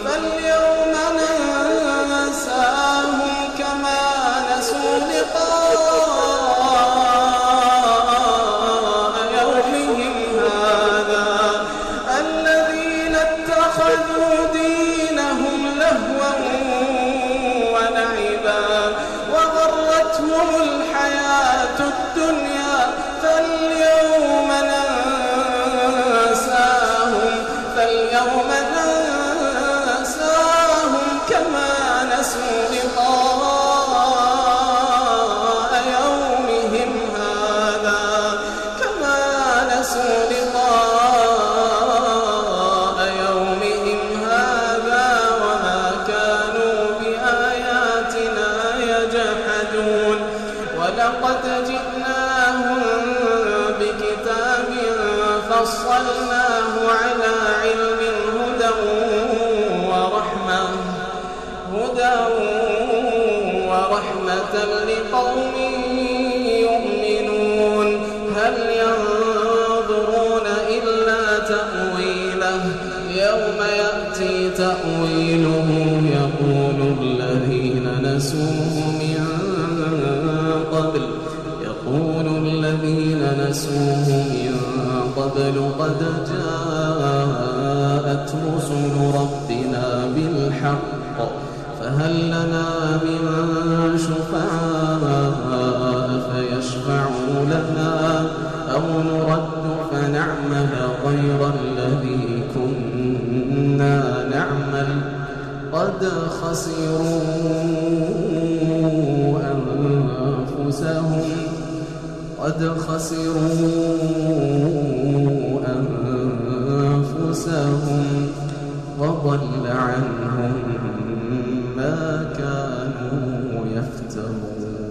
فاليوم ننساهم كما نسوا لقاء يومهم هذا الذين اتخذوا دينهم لهوا ولعبا وغرتهم الحياة الدنيا فاليوم ننساهم كما نسوا لقاء يومهم هذا وما كانوا بآياتنا يجحدون ولقد جئناهم بكتاب فصلناه على علم هدى ورحمة لقوم يؤمنون هل ينظرون إلا تأويله يوم يأتي تأويله يقول الذين نسوه من قبل قد جاءت رسل ربنا بالحق فهل لنا من شفعاء فيشفعوا لنا أو نرد فنعمل غير الذي كنا نعمل قد خسروا أنفسهم وضل عنهم ما كانوا يفترون.